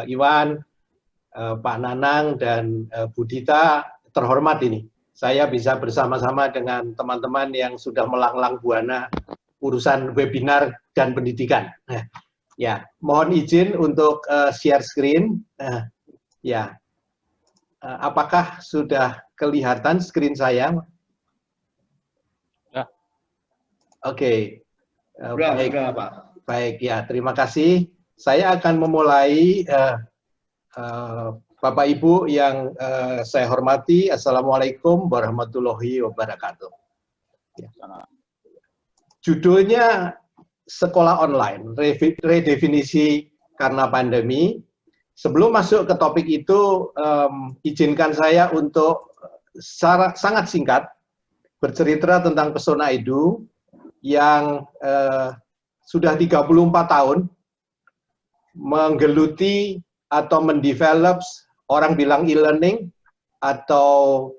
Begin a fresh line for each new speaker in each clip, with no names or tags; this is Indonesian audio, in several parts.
Iwan, Pak Nanang, dan Bu Dita. Terhormat ini, saya bisa bersama-sama dengan teman-teman yang sudah melanglang buana urusan webinar dan pendidikan. Ya, mohon izin untuk share screen. Ya, apakah sudah kelihatan screen saya?
Ya.
Oke. Baik,
Pak.
Baik, ya, terima kasih. Saya akan memulai, Bapak Ibu yang saya hormati. Assalamualaikum warahmatullahi wabarakatuh. Ya. Judulnya sekolah online, redefinisi karena pandemi. Sebelum masuk ke topik itu, izinkan saya untuk sangat singkat bercerita tentang Pesona Edu yang sudah 34 tahun menggeluti atau mendevelop, orang bilang e-learning atau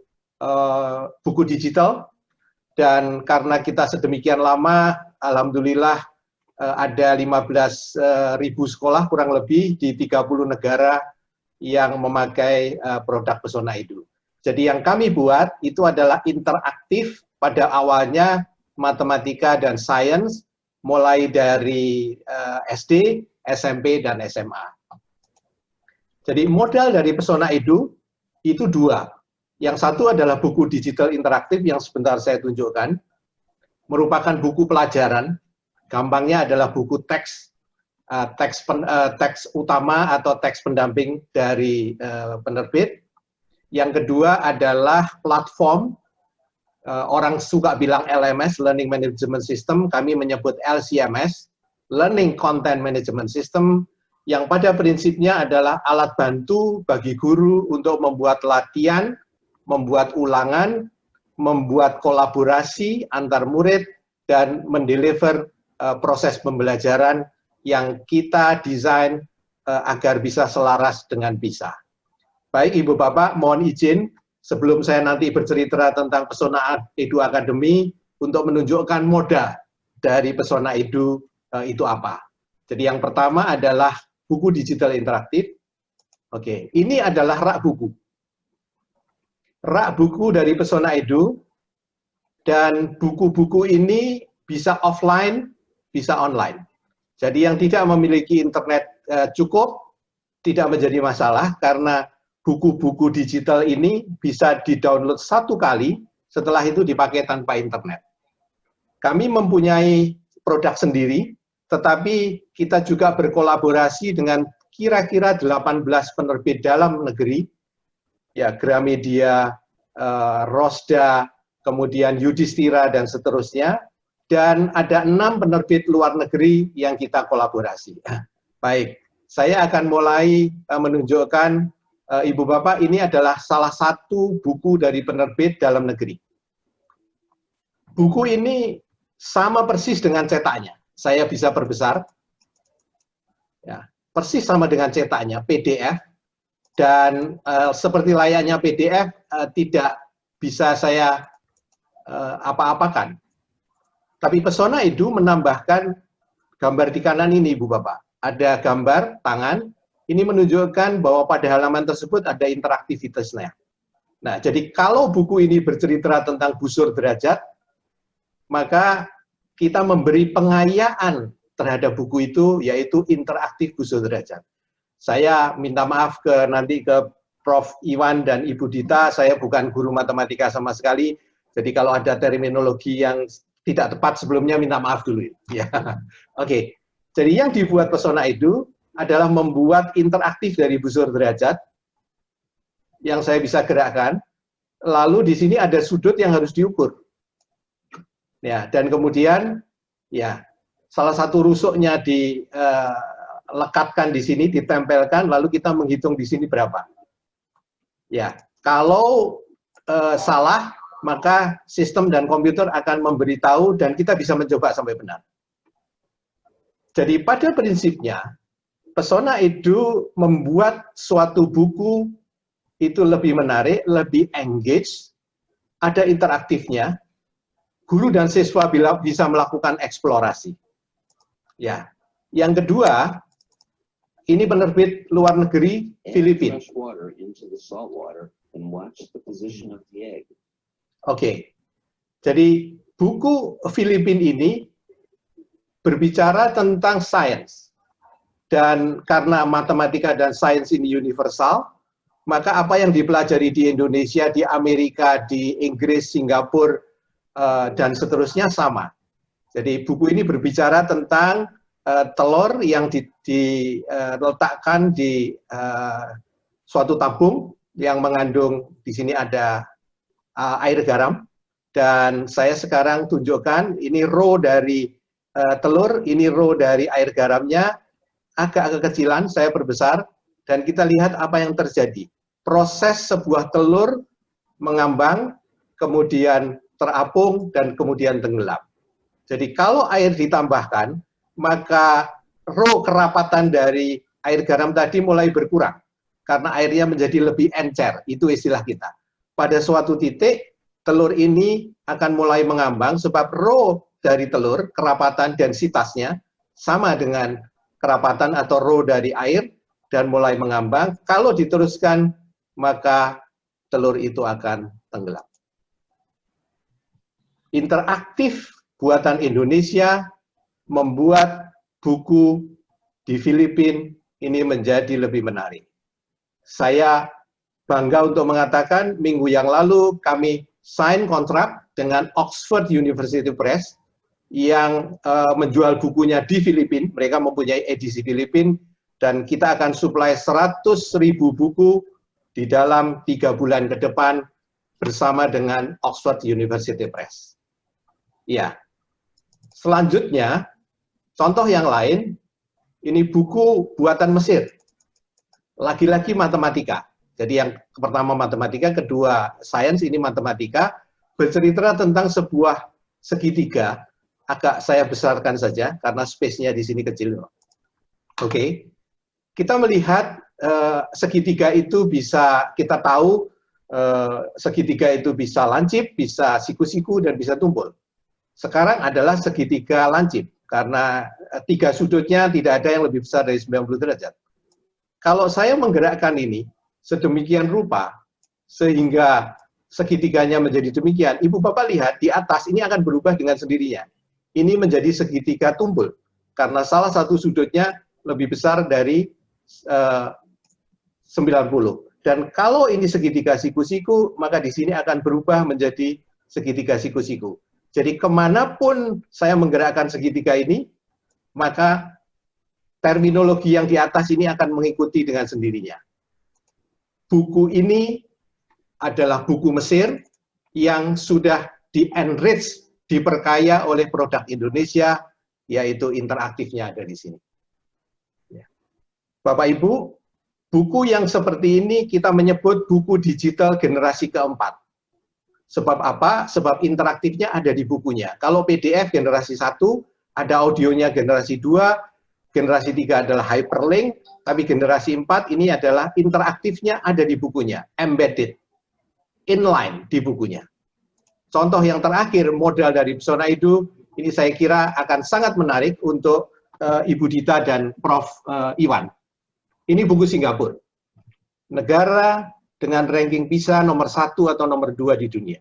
buku digital. Dan karena kita sedemikian lama, alhamdulillah ada 15.000 sekolah kurang lebih di 30 negara yang memakai produk Pesona Edu. Jadi yang kami buat itu adalah interaktif, pada awalnya matematika dan sains, mulai dari SD, SMP, dan SMA. Jadi modal dari Pesona Edu itu dua. Yang satu adalah buku digital interaktif yang sebentar saya tunjukkan, merupakan buku pelajaran. Gampangnya adalah buku teks utama atau teks pendamping dari penerbit. Yang kedua adalah platform, orang suka bilang LMS, Learning Management System, kami menyebut LCMS, Learning Content Management System, yang pada prinsipnya adalah alat bantu bagi guru untuk membuat latihan, membuat ulangan, membuat kolaborasi antar murid, dan mendeliver proses pembelajaran yang kita desain agar bisa selaras dengan PISA. Baik Ibu Bapak, mohon izin sebelum saya nanti bercerita tentang Pesona Edu Academy untuk menunjukkan modal dari Pesona Edu itu apa. Jadi yang pertama adalah buku digital interaktif. Oke, ini adalah rak buku. Rak buku dari Pesona Edu, dan buku-buku ini bisa offline, bisa online. Jadi yang tidak memiliki internet cukup tidak menjadi masalah, karena buku-buku digital ini bisa di-download satu kali, setelah itu dipakai tanpa internet. Kami mempunyai produk sendiri, tetapi kita juga berkolaborasi dengan kira-kira 18 penerbit dalam negeri, ya, Gramedia, Rosda, kemudian Yudhistira, dan seterusnya. Dan ada 6 penerbit luar negeri yang kita kolaborasi. Baik, saya akan mulai menunjukkan, Ibu Bapak, ini adalah salah satu buku dari penerbit dalam negeri. Buku ini sama persis dengan cetaknya. Saya bisa perbesar. Ya, persis sama dengan cetaknya, PDF. Dan seperti layaknya PDF, tidak bisa saya apa-apakan. Tapi Pesona Edu menambahkan gambar di kanan ini, Ibu Bapak. Ada gambar tangan, ini menunjukkan bahwa pada halaman tersebut ada interaktivitasnya. Nah, jadi kalau buku ini bercerita tentang busur derajat, maka kita memberi pengayaan terhadap buku itu, yaitu interaktif busur derajat. Saya minta maaf nanti ke Prof. Iwan dan Ibu Dita, saya bukan guru matematika sama sekali, jadi kalau ada terminologi yang tidak tepat sebelumnya, minta maaf dulu. Ya, Oke. Jadi yang dibuat Pesona Edu adalah membuat interaktif dari busur derajat yang saya bisa gerakkan. Lalu di sini ada sudut yang harus diukur. Ya, dan kemudian ya salah satu rusuknya dilekatkan di sini, ditempelkan, lalu kita menghitung di sini berapa. Ya, kalau salah, maka sistem dan komputer akan memberitahu dan kita bisa mencoba sampai benar. Jadi pada prinsipnya, Pesona Edu membuat suatu buku itu lebih menarik, lebih engage, ada interaktifnya, guru dan siswa bisa melakukan eksplorasi. Ya, yang kedua, Ini penerbit luar negeri Filipina. Oke. Jadi buku Filipina ini berbicara tentang sains. Dan karena matematika dan sains ini universal, maka apa yang dipelajari di Indonesia, di Amerika, di Inggris, Singapura, dan seterusnya sama. Jadi buku ini berbicara tentang telur yang diletakkan di suatu tabung yang mengandung, di sini ada air garam, dan saya sekarang tunjukkan ini row dari telur, ini row dari air garamnya, agak kekecilan, saya perbesar, dan kita lihat apa yang terjadi. Proses sebuah telur mengambang, kemudian terapung, dan kemudian tenggelam. Jadi kalau air ditambahkan, maka row kerapatan dari air garam tadi mulai berkurang. Karena airnya menjadi lebih encer, itu istilah kita. Pada suatu titik, telur ini akan mulai mengambang, sebab row dari telur, kerapatan densitasnya, sama dengan kerapatan atau row dari air, dan mulai mengambang. Kalau diteruskan, maka telur itu akan tenggelam. Interaktif buatan Indonesia membuat buku di Filipina ini menjadi lebih menarik. Saya bangga untuk mengatakan minggu yang lalu kami sign kontrak dengan Oxford University Press yang menjual bukunya di Filipina. Mereka mempunyai edisi Filipina dan kita akan suplai 100.000 buku di dalam 3 bulan ke depan bersama dengan Oxford University Press. Ya. Selanjutnya, contoh yang lain, ini buku buatan Mesir. Lagi-lagi matematika. Jadi yang pertama matematika, kedua sains, ini matematika. Bercerita tentang sebuah segitiga. Agak saya besarkan saja, karena space-nya di sini kecil. Oke. Kita melihat segitiga itu bisa, kita tahu segitiga itu bisa lancip, bisa siku-siku, dan bisa tumpul. Sekarang adalah segitiga lancip, karena 3 sudutnya tidak ada yang lebih besar dari 90 derajat. Kalau saya menggerakkan ini sedemikian rupa, sehingga segitiganya menjadi demikian, Ibu Bapak lihat di atas ini akan berubah dengan sendirinya. Ini menjadi segitiga tumpul, karena salah satu sudutnya lebih besar dari 90. Dan kalau ini segitiga siku-siku, maka di sini akan berubah menjadi segitiga siku-siku. Jadi kemanapun saya menggerakkan segitiga ini, maka terminologi yang di atas ini akan mengikuti dengan sendirinya. Buku ini adalah buku Mesir yang sudah di-enrich, diperkaya oleh produk Indonesia, yaitu interaktifnya ada di sini. Bapak Ibu, buku yang seperti ini kita menyebut buku digital generasi keempat. Sebab apa? Sebab interaktifnya ada di bukunya. Kalau PDF generasi 1, ada audionya generasi 2, generasi 3 adalah hyperlink, tapi generasi 4 ini adalah interaktifnya ada di bukunya, embedded, inline di bukunya. Contoh yang terakhir, modal dari Pesona Edu, ini saya kira akan sangat menarik untuk Ibu Dita dan Prof. Iwan. Ini buku Singapura. Negara dengan ranking PISA nomor 1 atau nomor 2 di dunia.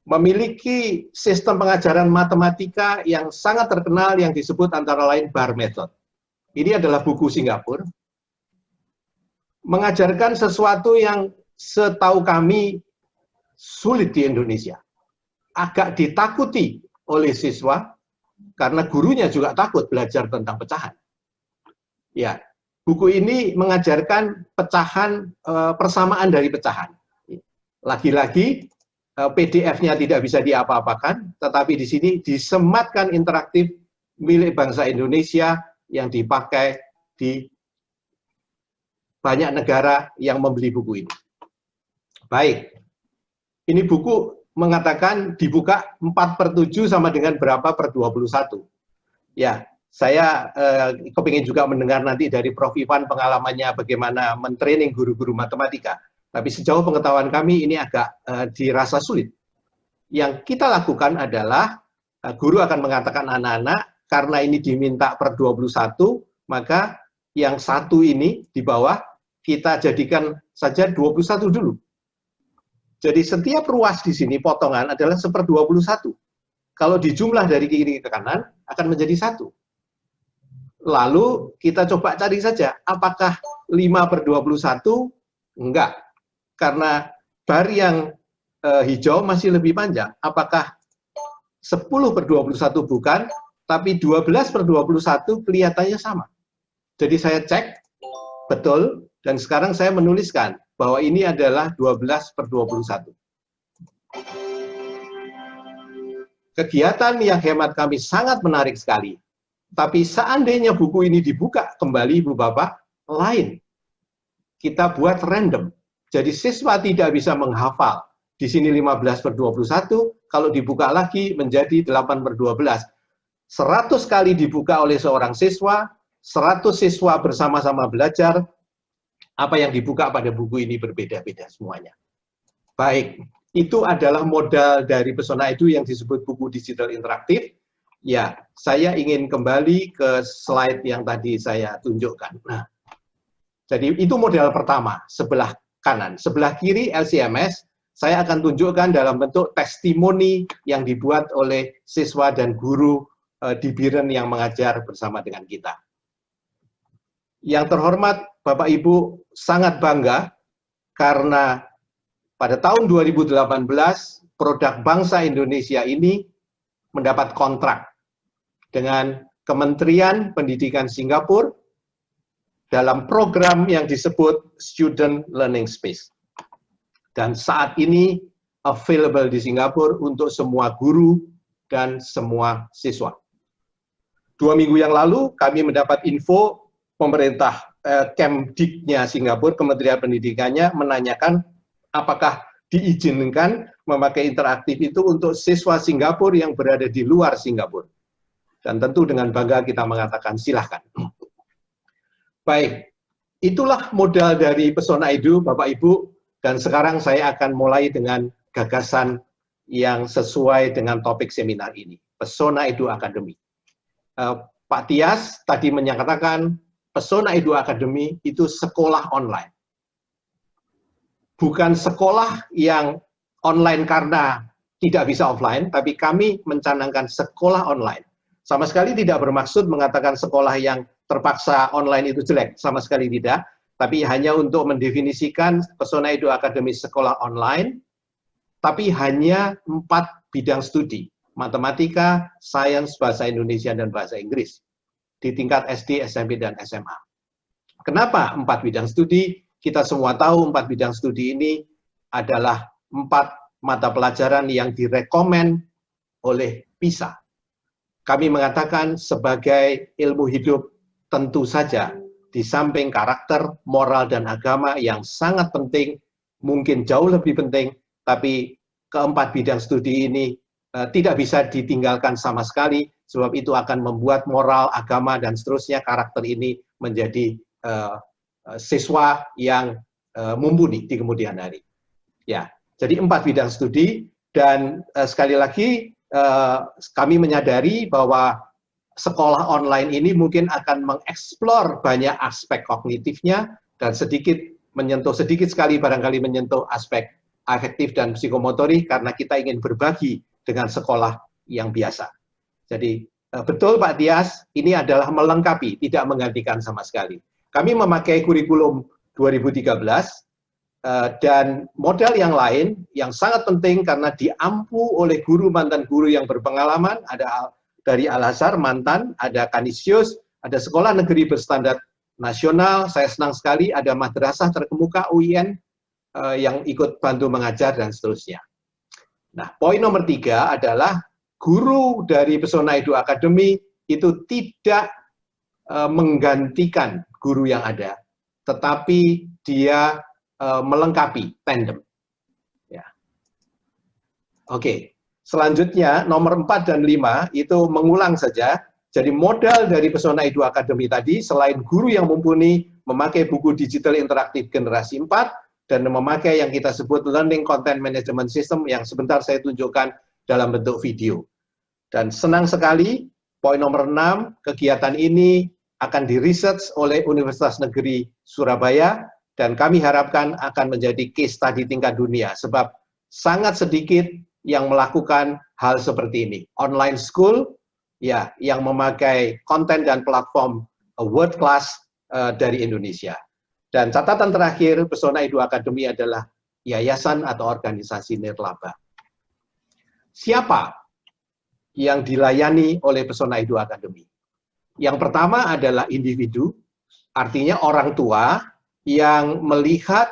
Memiliki sistem pengajaran matematika yang sangat terkenal yang disebut antara lain Bar Method. Ini adalah buku Singapura. Mengajarkan sesuatu yang setahu kami sulit di Indonesia. Agak ditakuti oleh siswa, karena gurunya juga takut belajar tentang pecahan. Ya, buku ini mengajarkan pecahan, persamaan dari pecahan. Lagi-lagi, PDF-nya tidak bisa diapa-apakan, tetapi di sini disematkan interaktif milik bangsa Indonesia yang dipakai di banyak negara yang membeli buku ini. Baik, ini buku mengatakan dibuka 4/7 sama dengan berapa per 21. Ya, saya kepingin juga mendengar nanti dari Prof. Iwan pengalamannya bagaimana mentraining guru-guru matematika. Tapi sejauh pengetahuan kami ini agak dirasa sulit. Yang kita lakukan adalah guru akan mengatakan anak-anak, karena ini diminta per 21, maka yang satu ini di bawah, kita jadikan saja 21 dulu. Jadi setiap ruas di sini potongan adalah 1/21. Kalau dijumlah dari kiri ke kanan, akan menjadi 1. Lalu kita coba cari saja, apakah 5/21? Enggak. Karena bar yang hijau masih lebih panjang. Apakah 10/21? Bukan, tapi 12/21 kelihatannya sama. Jadi saya cek, betul, dan sekarang saya menuliskan bahwa ini adalah 12/21. Kegiatan yang hemat kami sangat menarik sekali. Tapi seandainya buku ini dibuka kembali, Ibu Bapak, lain. Kita buat random. Jadi siswa tidak bisa menghafal. Di sini 15/21, kalau dibuka lagi menjadi 8/12. 100 kali dibuka oleh seorang siswa, 100 siswa bersama-sama belajar, apa yang dibuka pada buku ini berbeda-beda semuanya. Baik, itu adalah modal dari Pesona Edu yang disebut buku digital interaktif. Ya, saya ingin kembali ke slide yang tadi saya tunjukkan. Nah, jadi itu modal pertama, sebelah kanan. Sebelah kiri LCMS, saya akan tunjukkan dalam bentuk testimoni yang dibuat oleh siswa dan guru di Biren yang mengajar bersama dengan kita. Yang terhormat Bapak Ibu, sangat bangga karena pada tahun 2018 produk bangsa Indonesia ini mendapat kontrak dengan Kementerian Pendidikan Singapura dalam program yang disebut Student Learning Space. Dan saat ini available di Singapura untuk semua guru dan semua siswa. 2 minggu yang lalu kami mendapat info pemerintah Kemdiknya Singapura, Kementerian Pendidikannya menanyakan apakah diizinkan memakai interaktif itu untuk siswa Singapura yang berada di luar Singapura. Dan tentu dengan bangga kita mengatakan silahkan. Baik, itulah modal dari Pesona Edu, Bapak Ibu, dan sekarang saya akan mulai dengan gagasan yang sesuai dengan topik seminar ini, Pesona Edu Academy. Pak Tias tadi menyatakan Pesona Edu Academy itu sekolah online. Bukan sekolah yang online karena tidak bisa offline, tapi kami mencanangkan sekolah online. Sama sekali tidak bermaksud mengatakan sekolah yang terpaksa online itu jelek, sama sekali tidak, tapi hanya untuk mendefinisikan Pesona Edu Academy sekolah online, tapi hanya 4 bidang studi, matematika, sains, bahasa Indonesia, dan bahasa Inggris, di tingkat SD, SMP, dan SMA. Kenapa 4 bidang studi? Kita semua tahu 4 bidang studi ini adalah 4 mata pelajaran yang direkomen oleh PISA. Kami mengatakan sebagai ilmu hidup, tentu saja di samping karakter, moral, dan agama yang sangat penting, mungkin jauh lebih penting, tapi keempat bidang studi ini tidak bisa ditinggalkan sama sekali, sebab itu akan membuat moral, agama, dan seterusnya karakter ini menjadi siswa yang mumpuni di kemudian hari. Ya, jadi 4 bidang studi, dan sekali lagi kami menyadari bahwa sekolah online ini mungkin akan mengeksplor banyak aspek kognitifnya dan menyentuh sedikit sekali barangkali menyentuh aspek afektif dan psikomotorik karena kita ingin berbagi dengan sekolah yang biasa. Jadi betul Pak Tias, ini adalah melengkapi, tidak menggantikan sama sekali. Kami memakai kurikulum 2013 dan modal yang lain yang sangat penting karena diampu oleh guru mantan guru yang berpengalaman, ada dari Al-Azhar mantan, ada Kanisius, ada sekolah negeri berstandar nasional, saya senang sekali ada madrasah terkemuka UIN yang ikut bantu mengajar dan seterusnya. Nah, poin nomor 3 adalah guru dari Pesona Edu Academy itu tidak menggantikan guru yang ada, tetapi dia melengkapi, tandem. Ya. Oke, selanjutnya nomor 4 dan 5 itu mengulang saja. Jadi modal dari Pesona Edu Academy tadi, selain guru yang mumpuni, memakai buku digital interaktif generasi 4, dan memakai yang kita sebut Learning Content Management System yang sebentar saya tunjukkan dalam bentuk video. Dan senang sekali, poin nomor 6, kegiatan ini akan di-research oleh Universitas Negeri Surabaya, dan kami harapkan akan menjadi case study tingkat dunia, sebab sangat sedikit yang melakukan hal seperti ini. Online school, ya, yang memakai konten dan platform world class dari Indonesia. Dan catatan terakhir, Pesona Edu Academy adalah yayasan atau organisasi nirlaba. Siapa yang dilayani oleh Pesona Edu Academy? Yang pertama adalah individu, artinya orang tua yang melihat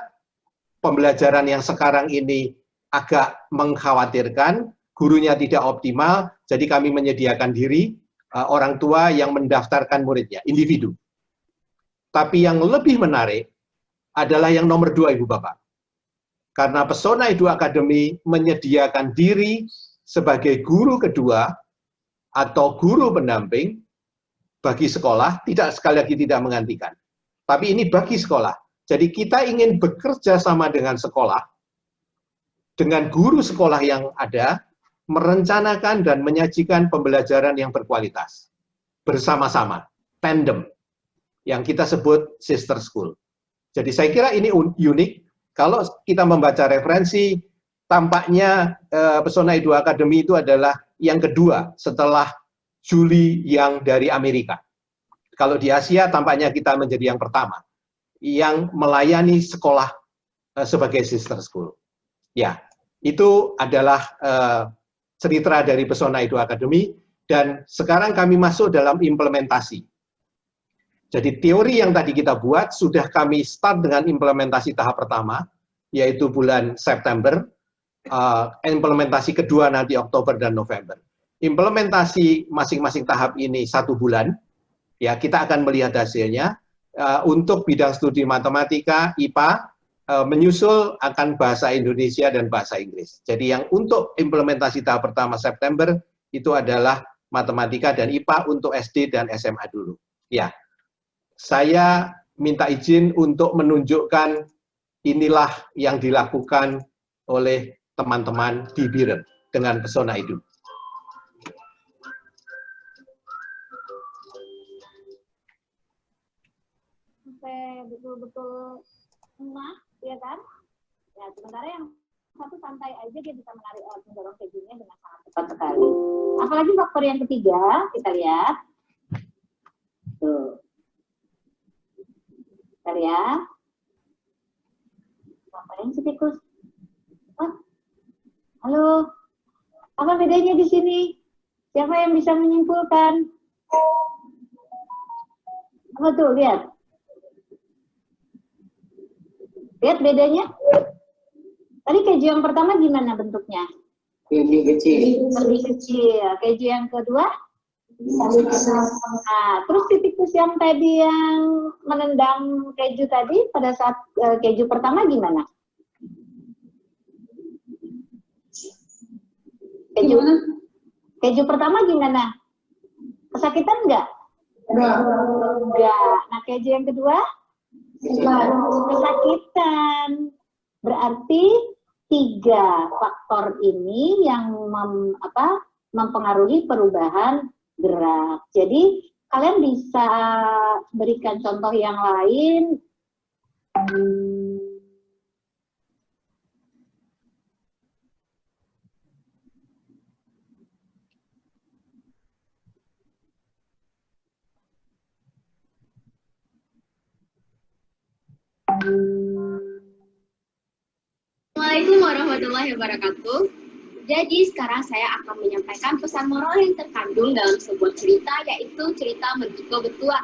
pembelajaran yang sekarang ini agak mengkhawatirkan, gurunya tidak optimal, jadi kami menyediakan diri, orang tua yang mendaftarkan muridnya, individu. Tapi yang lebih menarik adalah yang nomor 2, Ibu Bapak. Karena Pesona Edu Academy menyediakan diri sebagai guru kedua atau guru pendamping bagi sekolah, tidak, sekali lagi tidak menggantikan. Tapi ini bagi sekolah. Jadi kita ingin bekerja sama dengan sekolah, dengan guru sekolah yang ada, merencanakan dan menyajikan pembelajaran yang berkualitas. Bersama-sama, tandem, yang kita sebut sister school. Jadi saya kira ini unik. Kalau kita membaca referensi, tampaknya Pesona Edu Academy itu adalah yang kedua setelah Juli yang dari Amerika. Kalau di Asia tampaknya kita menjadi yang pertama yang melayani sekolah sebagai sister school. Ya, itu adalah cerita dari Pesona Edu Academy, dan sekarang kami masuk dalam implementasi. Jadi teori yang tadi kita buat sudah kami start dengan implementasi tahap pertama, yaitu bulan September, implementasi kedua nanti Oktober dan November. Implementasi masing-masing tahap ini 1 bulan, ya kita akan melihat hasilnya. Untuk bidang studi matematika, IPA, menyusul akan bahasa Indonesia dan bahasa Inggris. Jadi yang untuk implementasi tahap pertama September itu adalah matematika dan IPA untuk SD dan SMA dulu. Ya. Saya minta izin untuk menunjukkan inilah yang dilakukan oleh teman-teman di Biren dengan Pesona Edu.
Sampai betul-betul enak, ya kan? Ya, sementara yang satu santai aja dia bisa mendorong kejunya dengan sangat cepat sekali. Apalagi faktor yang ketiga, kita lihat. Tuh. Kita lihat. Ngapain sih tikus? Halo, apa bedanya di sini? Siapa yang bisa menyimpulkan? Apa tuh, lihat. Lihat bedanya? Tadi keju yang pertama gimana bentuknya?
Lebih kecil.
Lebih kecil. Keju yang kedua? Nah, terus si tikus yang tadi yang menendang keju tadi pada saat keju pertama gimana? Keju pertama gimana? Kesakitan enggak? Enggak. Nah, keju yang kedua? Kesakitan. Berarti 3 faktor ini yang mempengaruhi perubahan gerak. Jadi kalian bisa berikan contoh yang lain.
Assalamualaikum warahmatullahi wabarakatuh. Jadi sekarang saya akan menyampaikan pesan moral yang terkandung dalam sebuah cerita, yaitu cerita Mentiko Betua.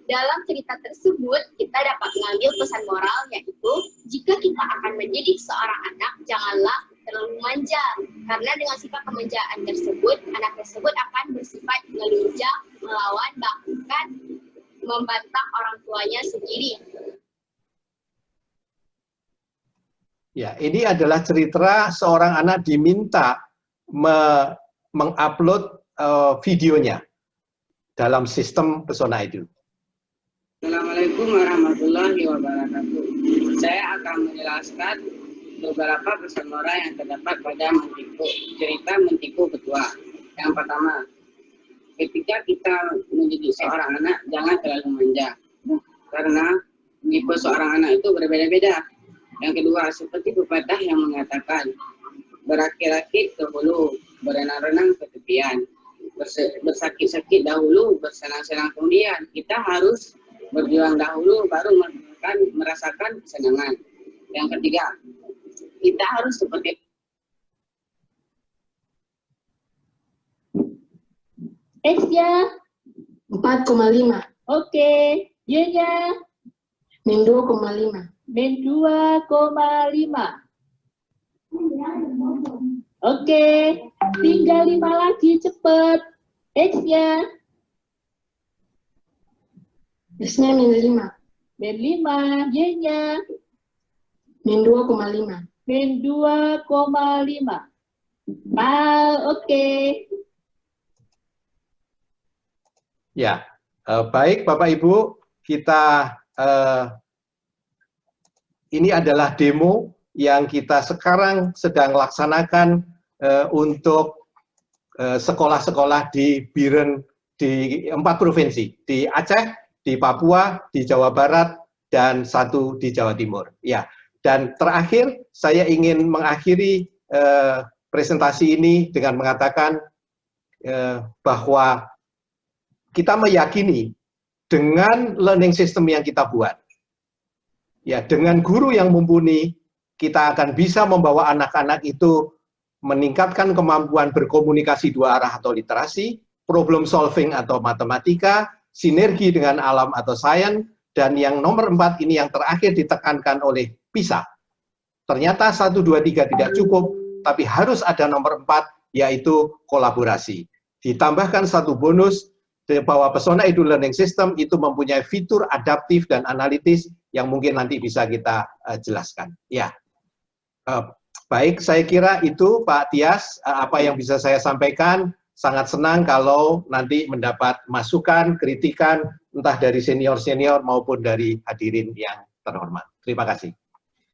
Dalam cerita tersebut, kita dapat mengambil pesan moral, yaitu jika kita akan mendidik seorang anak, janganlah terlalu manja. Karena dengan sifat kemanjaan tersebut, anak tersebut akan bersifat ngeluja, melawan, bahkan membantah orang tuanya sendiri.
Ya, ini adalah cerita seorang anak diminta mengupload videonya dalam sistem Pesona Edu.
Assalamualaikum warahmatullahi wabarakatuh. Saya akan menjelaskan beberapa pesan moral yang terdapat pada Mentiko, cerita Mentiko Betua. Yang pertama, ketika kita mendidik seorang anak, jangan terlalu manja. Karena tipe seorang anak itu berbeda-beda. Yang kedua, seperti pepatah yang mengatakan, berakil-akil ke hulu, berenang-renang ke tepian. Bersakit-sakit dahulu, bersenang-senang kemudian. Kita harus berjuang dahulu, baru merasakan kesenangan. Yang ketiga, kita harus seperti
X-nya,
4,5.
oke. Y-nya,
Min 2,5.
min 2,5. Oke, tinggal 5 lagi, cepet. X-nya,
S-nya min 5.
min 5. Y-nya,
Min 2,5.
min 2,5. Oke.
Ya, baik Bapak Ibu, kita ini adalah demo yang kita sekarang sedang laksanakan untuk sekolah-sekolah di Biren di 4 provinsi, di Aceh, di Papua, di Jawa Barat, dan 1 di Jawa Timur. Ya, dan terakhir saya ingin mengakhiri presentasi ini dengan mengatakan bahwa kita meyakini dengan learning system yang kita buat, ya dengan guru yang mumpuni, kita akan bisa membawa anak-anak itu meningkatkan kemampuan berkomunikasi 2 arah atau literasi, problem solving atau matematika, sinergi dengan alam atau sains, dan yang nomor 4 ini yang terakhir ditekankan oleh PISA. Ternyata 1, 2, 3 tidak cukup, tapi harus ada nomor 4, yaitu kolaborasi. Ditambahkan 1 bonus, bahwa Pesona Edu Learning System itu mempunyai fitur adaptif dan analitis yang mungkin nanti bisa kita jelaskan. Ya, baik, saya kira itu Pak Tias, apa yang bisa saya sampaikan. Sangat senang kalau nanti mendapat masukan, kritikan, entah dari senior-senior maupun dari hadirin yang terhormat. Terima kasih.